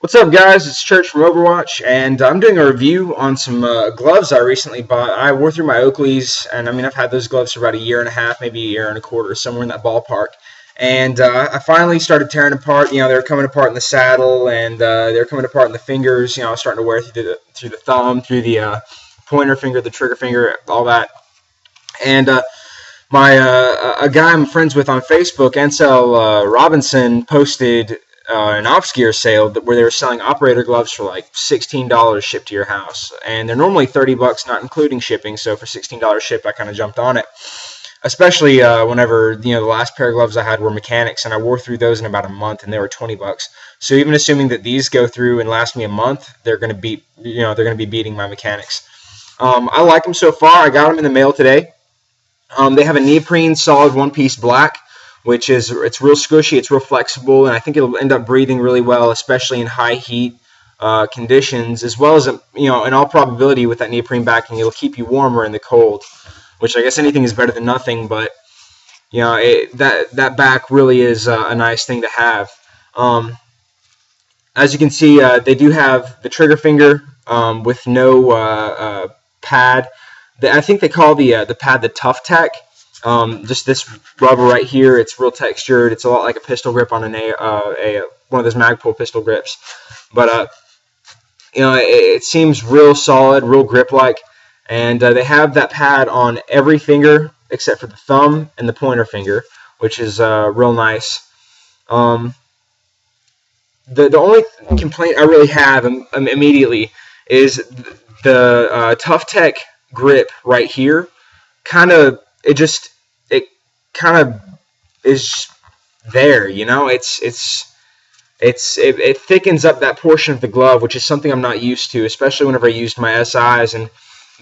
What's up, guys? It's Church from Overwatch, and I'm doing a review on some gloves I recently bought. I wore through my Oakleys, and I've had those gloves for about a year and a half, maybe a year and a quarter, somewhere in that ballpark. And I finally started tearing apart. They were coming apart in the saddle, and they were coming apart in the fingers. I was starting to wear through the thumb, through the pointer finger, the trigger finger, all that. And a guy I'm friends with on Facebook, Ansel Robinson, posted an Opsgear sale where they were selling operator gloves for like $16 shipped to your house, and they're normally $30, not including shipping. So for $16 shipped, I kind of jumped on it. Especially whenever the last pair of gloves I had were mechanics, and I wore through those in about a month, and they were $20. So even assuming that these go through and last me a month, they're going to beat they're going to be beating my mechanics. I like them so far. I got them in the mail today. They have a neoprene solid one-piece black, which is it's real squishy, it's real flexible, and I think it'll end up breathing really well, especially in high heat conditions, as well as in all probability with that neoprene backing, it'll keep you warmer in the cold, which I guess anything is better than nothing. But that back really is a nice thing to have. As you can see, they do have the trigger finger with no pad. I think they call the pad the Tough Tech. Just this rubber right here, it's real textured. It's a lot like a pistol grip on one of those Magpul pistol grips. But it seems real solid, real grip-like. And they have that pad on every finger except for the thumb and the pointer finger, which is real nice. The only complaint I really have immediately is the Tough Tech grip right here. It kind of is there, it thickens up that portion of the glove, which is something I'm not used to, especially whenever I used my SIs. And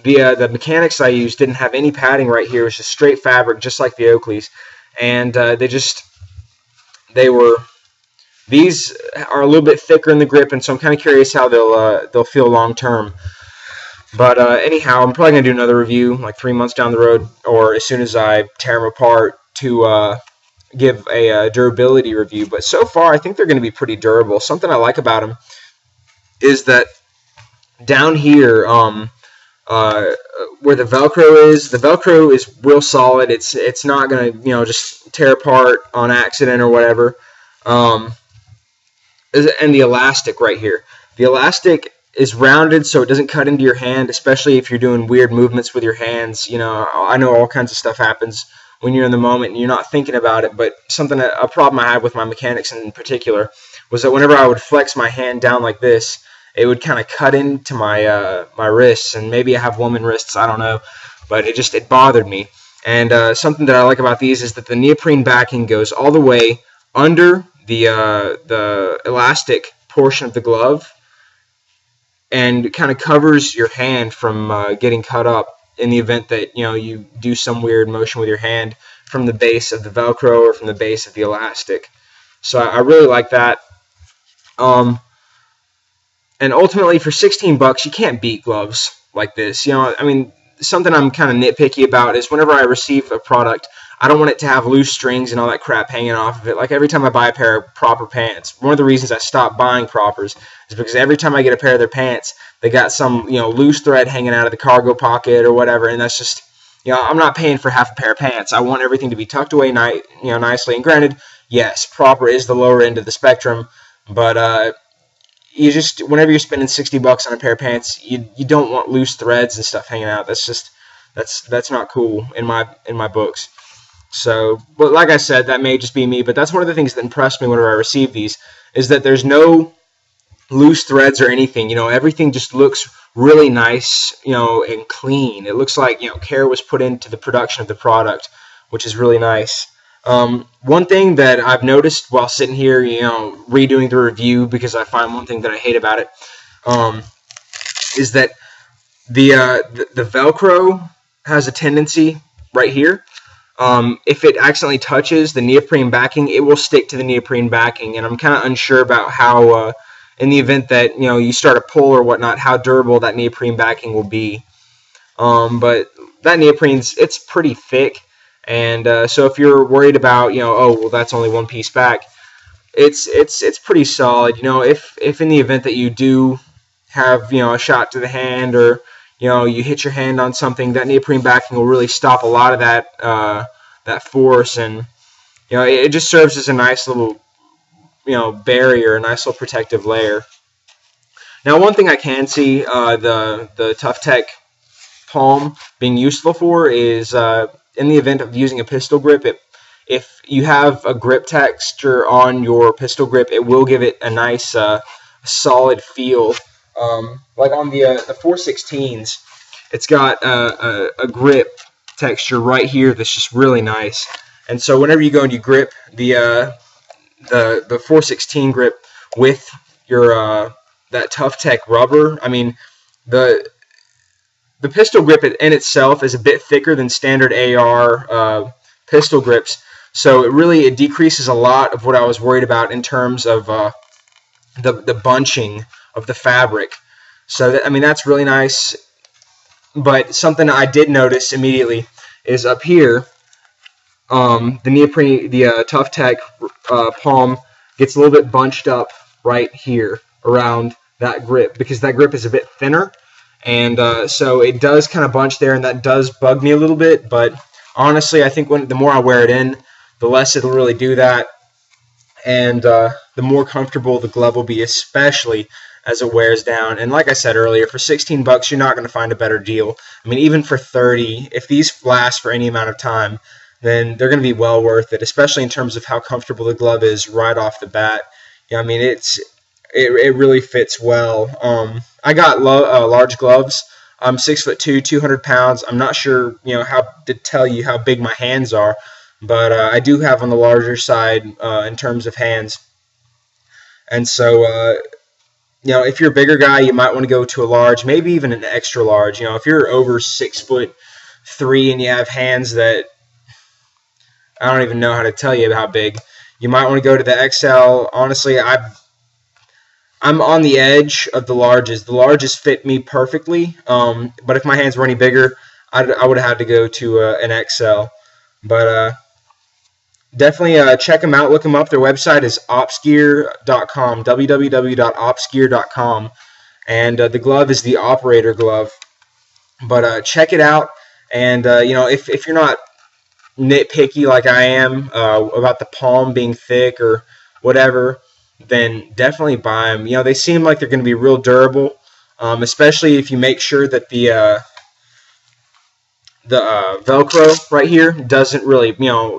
the mechanics I used didn't have any padding right here. It was just straight fabric, just like the Oakleys. And these are a little bit thicker in the grip, and so I'm kind of curious how they'll feel long term. But anyhow, I'm probably going to do another review like 3 months down the road, or as soon as I tear them apart, to give a durability review. But so far, I think they're going to be pretty durable. Something I like about them is that down here, where the Velcro is real solid. It's not going to just tear apart on accident or whatever. And the elastic right here, the elastic is rounded so it doesn't cut into your hand, especially if you're doing weird movements with your hands. I know all kinds of stuff happens when you're in the moment and you're not thinking about it. But a problem I had with my mechanics in particular was that whenever I would flex my hand down like this, it would kind of cut into my my wrists, and maybe I have woman wrists, I don't know, but it bothered me. And something that I like about these is that the neoprene backing goes all the way under the elastic portion of the glove, and kind of covers your hand from getting cut up in the event that you do some weird motion with your hand from the base of the Velcro or from the base of the elastic. So I really like that. And ultimately, for $16, you can't beat gloves like this. Something I'm kind of nitpicky about is whenever I receive a product, I don't want it to have loose strings and all that crap hanging off of it. Like every time I buy a pair of proper pants, one of the reasons I stopped buying proppers is because every time I get a pair of their pants, they got some loose thread hanging out of the cargo pocket or whatever, and that's just I'm not paying for half a pair of pants. I want everything to be tucked away nicely. And granted, yes, proper is the lower end of the spectrum, but whenever you're spending $60 on a pair of pants, you don't want loose threads and stuff hanging out. That's not cool in my books. So, but like I said, that may just be me, but that's one of the things that impressed me whenever I received these, is that there's no loose threads or anything. Everything just looks really nice, and clean. It looks like, care was put into the production of the product, which is really nice. One thing that I've noticed while sitting here, redoing the review, because I find one thing that I hate about it, is that the Velcro has a tendency right here. If it accidentally touches the neoprene backing, it will stick to the neoprene backing, and I'm kind of unsure about how, in the event that you start a pull or whatnot, how durable that neoprene backing will be. But that it's pretty thick. And so if you're worried about, oh, well, that's only one piece back, it's pretty solid. If in the event that you do have a shot to the hand, or you hit your hand on something, that neoprene backing will really stop a lot of that force, and it just serves as a nice little barrier, a nice little protective layer. Now, one thing I can see the Tough Tech palm being useful for is in the event of using a pistol grip, if you have a grip texture on your pistol grip, it will give it a nice solid feel. Like on the 416s, it's got a grip texture right here that's just really nice. And so whenever you go and you grip the 416 grip with your that Tough Tech rubber, I mean, the pistol grip in itself is a bit thicker than standard AR pistol grips, so it decreases a lot of what I was worried about in terms of the bunching of the fabric. So that's really nice. But something I did notice immediately is up here, the neoprene, the Tough Tech palm gets a little bit bunched up right here around that grip, because that grip is a bit thinner, and so it does kind of bunch there, and that does bug me a little bit. But honestly, I think the more I wear it in, the less it'll really do that, and the more comfortable the glove will be, especially as it wears down. And like I said earlier, for $16, you're not going to find a better deal. I mean, even for $30, if these last for any amount of time, then they're going to be well worth it, especially in terms of how comfortable the glove is right off the bat. I mean, it really fits well. I got large gloves. I'm 6'2", 200 pounds. I'm not sure, how to tell you how big my hands are, but I do have on the larger side in terms of hands. And so, if you're a bigger guy, you might want to go to a large, maybe even an extra large. If you're over 6'3" and you have hands that I don't even know how to tell you how big, you might want to go to the XL. Honestly, I'm on the edge of the larges. The larges fit me perfectly, but if my hands were any bigger, I would have had to go to an XL. But definitely check them out. Look them up. Their website is opsgear.com, www.opsgear.com, and the glove is the operator glove. But check it out, and if you're not nitpicky like I am about the palm being thick or whatever, then definitely buy them. They seem like they're going to be real durable, especially if you make sure that the Velcro right here doesn't really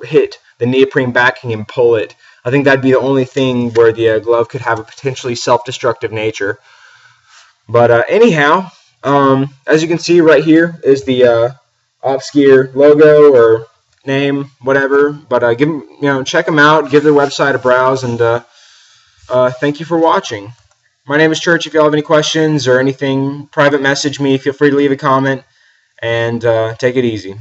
hit the neoprene backing and pull it. I think that'd be the only thing where the glove could have a potentially self-destructive nature. But anyhow, as you can see right here is the Opsgear logo or name, whatever. But check them out, give their website a browse, and thank you for watching. My name is Church. If you all have any questions or anything, private message me. Feel free to leave a comment, and take it easy.